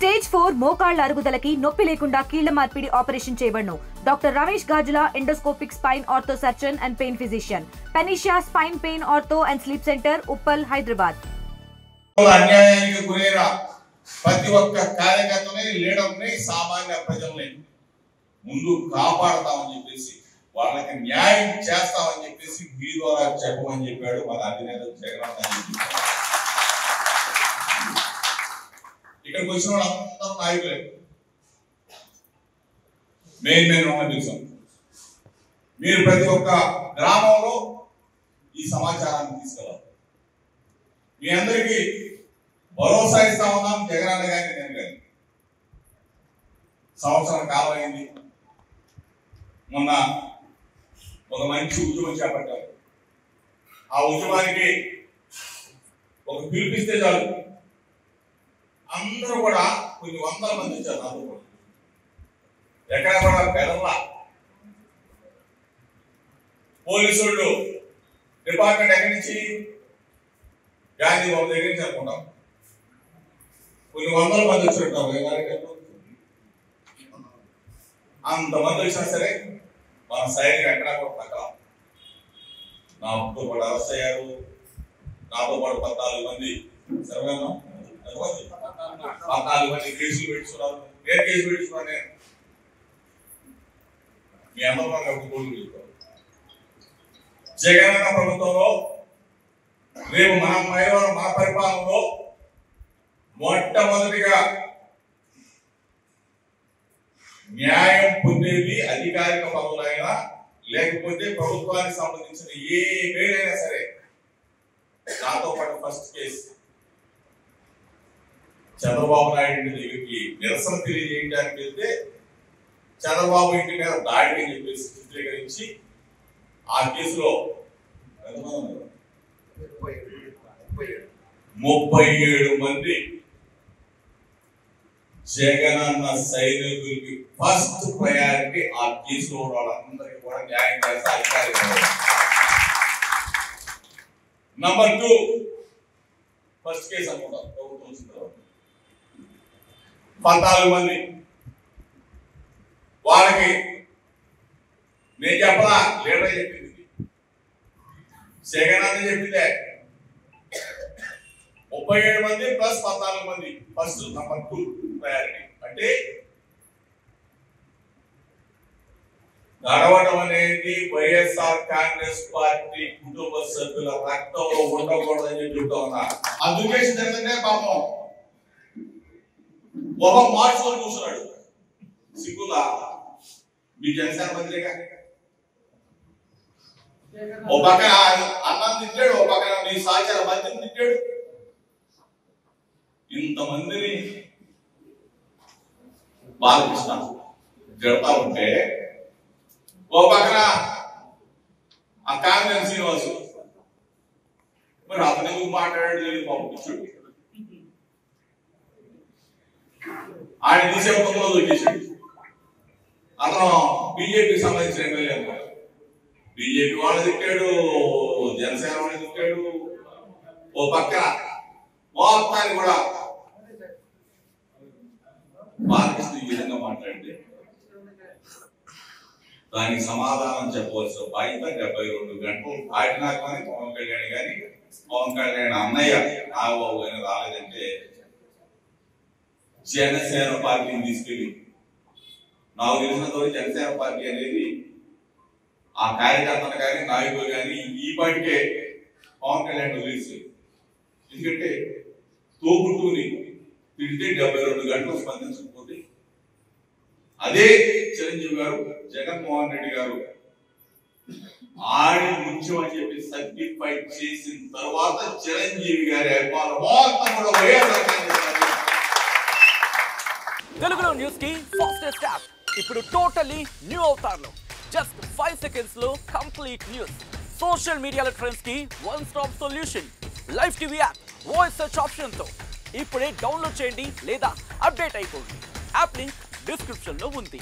Stage 4 మోకాళ్ల అరుగుదలకి నొప్పి లేకుండా కీళ్ల మార్పిడి ఆపరేషన్ చేయబడును. Doctor Ramesh Gajula, endoscopic spine ortho surgeon and pain physician, panacea spine pain ortho and sleep centre, Uppal, Hyderabad. అన్యాయానికి గురైన ప్రతి ఒక్క కార్యకర్తని, లీడర్ని, సామాన్య ప్రజల్ని ముందు కాపాడతామని చెప్పేసి, వాళ్ళకి న్యాయం చేస్తామని చెప్పేసి మీ ద్వారా చెప్పమని చెప్పాడు మన అధినేత జగన్. ఇక్కడికి వచ్చిన వాళ్ళందరూ నాయకులే, మెయిన్ తెలుసు. మీరు ప్రతి ఒక్క గ్రామంలో ఈ సమాచారాన్ని తీసుకెళ్ళాలి. మీ అందరికీ భరోసా ఇస్తా ఉన్నాం. జగన్ అన్న గారిని, నేను కానీ సంవత్సరం కాలం అయింది. మొన్న ఒక మంచి ఉద్యమం చేపట్టారు. ఆ ఉద్యమానికి ఒక పిలిపిస్తే చాలు అందరూ కూడా కొన్ని వందల మంది వచ్చారు. నాతో కూడా ఎక్కడ కూడా పెదల్లా పోలీసు వాళ్ళు డిపార్ట్మెంట్ ఎక్కడి నుంచి, గాంధీ బాబు దగ్గర నుంచి అనుకుంటాం, కొన్ని వందల మంది వచ్చినట్టు. అంతమంది వచ్చినా సరే మన సైనికులు ఎక్కడా కూడా తగ్గ. నాతో పాటు అరెస్ట్ అయ్యారు. నాతో పాటు 14 మంది, 14 మంది కేసులు పెట్టుకున్నారు. నేను కేసు పెట్టుకున్నాను. నేను మీ అందరూ కాబట్టి కోర్టు పెట్టుకోవాలి. జగన్ ప్రభుత్వంలో రేపు మన పరిపాలనలో మొట్టమొదటిగా న్యాయం పొందేది అధికారిక పదవులైనా లేకపోతే ప్రభుత్వానికి సంబంధించిన ఏ వేలైనా సరే, నాతో పాటు ఫస్ట్ కేసు చంద్రబాబు నాయుడు దగ్గరికి నిరసన తెలియజేయడానికి వెళ్తే చంద్రబాబు ఇంటి మీద దాడి అని చెప్పేసి చిత్రీకరించి ఆ కేసులో 37 మంది జగనన్న సైనికులకి ఫస్ట్ ప్రయారిటీ. ఆ కేసులో వాళ్ళందరికీ కూడా న్యాయం చేస్తే అధికారిక. నంబర్ 2 ఫస్ట్ కేసు అనుకుంటాం ప్రభుత్వం వచ్చిన తర్వాత 14 మంది. వాళ్ళకి నేను చెప్పలా, లీడర్ చెప్పింది, జగనన్న చెప్పిందే. 37 మంది ప్లస్ 14 మంది ఫస్ట్ నంబర్ 2 ప్రయారిటీ. అంటే నడవడం అనేది వైఎస్ఆర్ కాంగ్రెస్ పార్టీ కుటుంబ సభ్యుల రక్తంలో ఉండకూడదని చెప్తా ఉన్నా. అందుకేసి జరిగిందే పాపం ఒక మార్చుకొని కూర్చున్నాడు. సిగ్గులా మీ జనసేన మంత్రిగా ఓ పక్కన అన్నం తిట్టాడు, ఓ పక్కన మీ సహచార మంత్రిని తిట్టాడు. ఇంతమందిని బాలకృష్ణ జడతా ఉంటే ఓ పక్కన ఆ కాంగ్రెస్ శ్రీనివాసు, మరి అతను ఎందుకు మాట్లాడాడు పంపించాడు. ఆయన తీసే ఒక్కలో దొరికేసాడు. అతను బీజేపీకి సంబంధించిన ఎమ్మెల్యే అన్నమాట. బీజేపీ వాళ్ళు తిట్టాడు, జనసేన వాళ్ళు తిట్టాడు. ఓ పక్క మొత్తాన్ని కూడా బాలకృష్ణ ఈ విధంగా మాట్లాడితే దానికి సమాధానం చెప్పవలసిన బాధ్యత 72 గంటలు దాటినాక కానీ పవన్ కళ్యాణ్ కానీ, పవన్ కళ్యాణ్ అన్నయ్య నాగబాబు కానీ రాలేదంటే జనసేన పార్టీని తీసుకెళ్ళి, నాకు తెలిసినంత జనసేన పార్టీ అనేది ఆ కార్యకర్తలు కానీ నాయకులు కానీ ఈ పార్టీకే పవన్ కళ్యాణ్ వదిలేసి, ఎందుకంటే తోబుట్టుని తిడితే 72 గంటలు స్పందించకపోతే అదే చిరంజీవి గారు, జగన్మోహన్ రెడ్డి గారు ఆడి ముఖ్యం అని చెప్పి సర్టిఫై చేసిన తర్వాత చిరంజీవి గారి అభిమానులు మొత్తం కూడా తెలుగులో న్యూస్ కి ఫాస్టెస్ట్ యాప్ ఇప్పుడు టోటల్లీ న్యూ అవతార్లో జస్ట్ 5 సెకండ్స్ లో కంప్లీట్ న్యూస్. సోషల్ మీడియాలో ట్రెండ్స్ కి one stop solution. Live TV app voice search option తో ఇప్పుడే డౌన్లోడ్ చేయండి లేదా అప్డేట్ అయిపోండి. యాప్ లింక్ డిస్క్రిప్షన్ లో ఉంది.